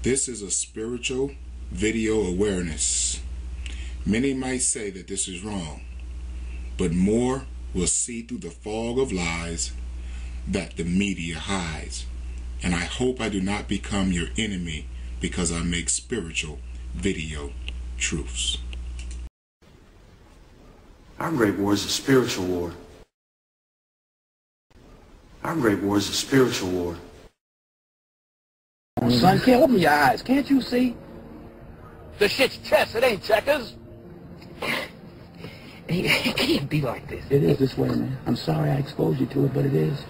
This is a spiritual video awareness. Many might say that this is wrong, but more will see through the fog of lies that the media hides. And I hope I do not become your enemy because I make spiritual video truths. Our great war is a spiritual war. Our great war is a spiritual war. Son, can't open your eyes. Can't you see? The shit's chess. It ain't checkers. It can't be like this. It is this way, man. I'm sorry I exposed you to it, but it is.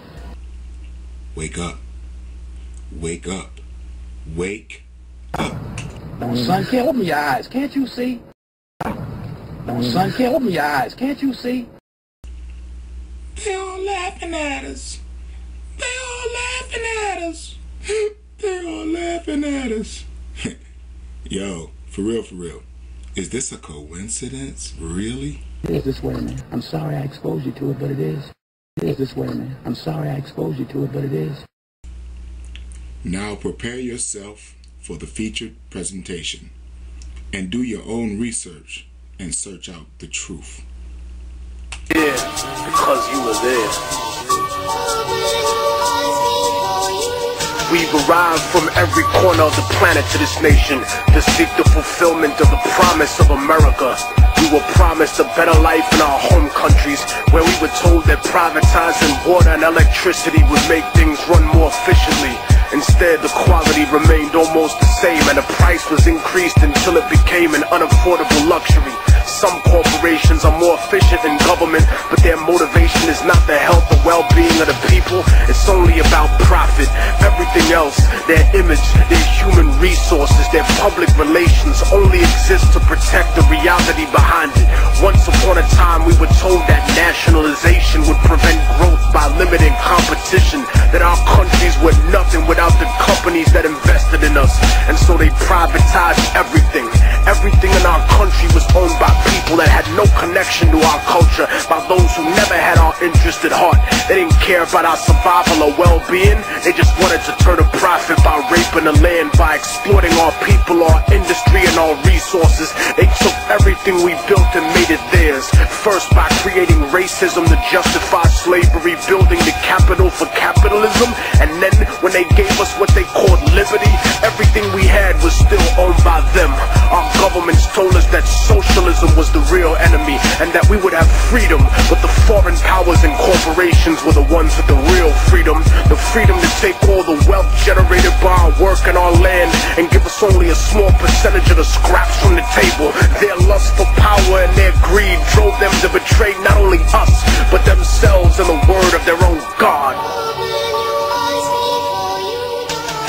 Wake up. Wake up. Wake up. Son, can't open your eyes. Can't you see? Son, can't open your eyes. Can't you see? They all laughing at us. They all laughing at us. They all laughing at us. Yo, for real. Is this a coincidence? Really? It is this way, man. I'm sorry I exposed you to it, but it is. It is this way, man. I'm sorry I exposed you to it, but it is. Now prepare yourself for the featured presentation and do your own research and search out the truth. Yeah, because you were there. We've arrived from every corner of the planet to this nation to seek the fulfillment of the promise of America. We were promised a better life in our home countries, where we were told that privatizing water and electricity would make things run more efficiently. Instead, the quality remained almost the same, and the price was increased until it became an unaffordable luxury. Some corporations are more efficient in government, but their motivation is not the health or well-being of the people. It's only about profit. Everything else, their image, their human resources, their public relations only exist to protect the reality behind it. Once upon a time, we were told that nationalization would prevent growth by limiting competition, that our countries were nothing without the companies that invested in us. And so they privatized everything. Everything in our country was owned by people that had no connection to our culture, by those who never had our interest at heart. They didn't care about our survival or well-being. They just wanted to turn a profit by raping the land, by exploiting our people, our industry, and our resources. They took everything we built and made it theirs. First by creating racism to justify slavery, building the capital for capitalism, and then when they gave us what they called liberty, everything we had was still owned by them. Our governments told us that socialism was the real enemy and that we would have freedom, but the foreign powers and corporations were the ones with the real freedom. The freedom to take all the wealth generated by our work and our land and give us only a small percentage of the scraps from the table. Their lust for power and their greed drove them to betray not only us, but themselves and the word of their own God.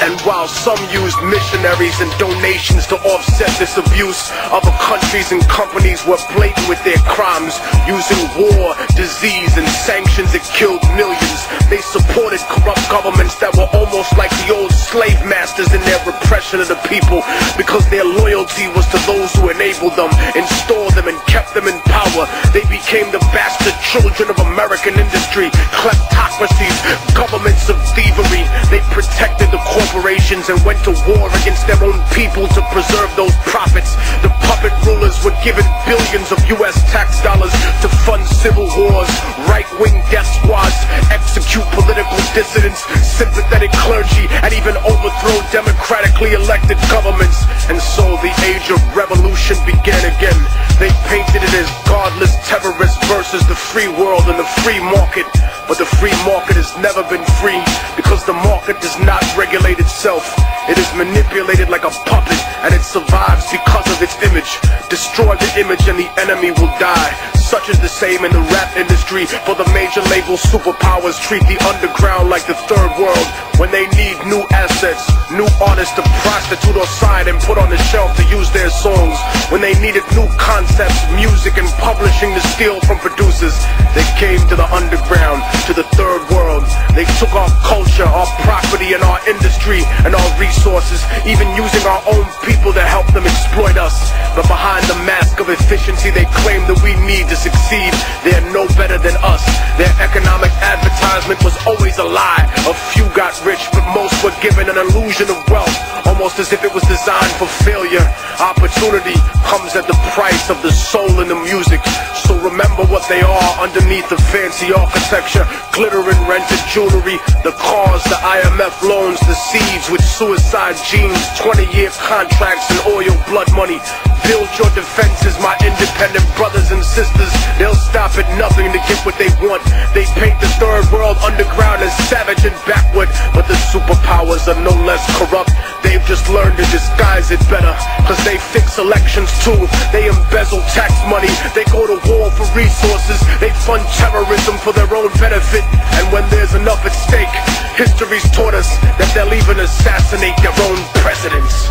And while some used missionaries and donations to offset this abuse, other countries and companies were blatant with their crimes, using war, disease, and sanctions that killed millions. They supported corrupt governments that were almost like the old slave masters in their repression of the people, because their loyalty was to those who enabled them, installed them, and kept them in power. They became the bastard children of American industry, kleptocracies, governments of thievery. They protected the corporations and went to war against their own people to preserve those profits. The puppet rulers were given billions of US tax dollars to fund civil wars, right-wing death squads, execute political dissidents, sympathetic clergy, and even overthrow democratically elected governments. And so the age of revolution began again. They painted it as godless terrorists versus the free world and the free market. But the free market has never been free, because the market does not regulate itself. It is manipulated like a puppet, and it survives because of its image. Destroy the image and the enemy will die. Such is the same in the rap industry, for the major label superpowers treat the underground like the third world. When they need new assets, new artists to prostitute or sign and put on the shelf to use their songs. When they needed new concepts, music, and publishing to steal from producers, they came to the underground, to the third world. They took our culture, our property, and our industry, and our resources, even using our own people to help them exploit us. But behind the mask of efficiency they claim that we need to succeed, they're no better than us. Their economic advertisement judgment was always a lie. A few got rich, but most were given an illusion of wealth, almost as if it was designed for failure. Opportunity comes at the price of the soul in the music. So remember what they are underneath the fancy architecture. Glittering rented jewelry, the cars, the IMF loans, the seeds with suicide genes, 20-year contracts and oil blood money. Build your defenses, my independent brothers and sisters. They'll stop at nothing to get what they want. They paint the third world underground as savage and backward, but the superpowers are no less corrupt. They've just learned to disguise it better, cause they fix elections too. They embezzle tax money, they go to war for resources, they fund terrorism for their own benefit. And when there's enough at stake, history's taught us that they'll even assassinate their own presidents.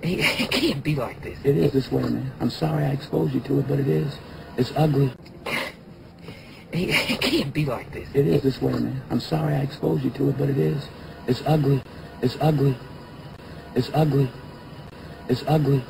It can't be like this. It is this way, man. I'm sorry I exposed you to it, but it is. It's ugly. It can't be like this. It is this way, man. I'm sorry I exposed you to it, but it is. It's ugly. It's ugly. It's ugly. It's ugly.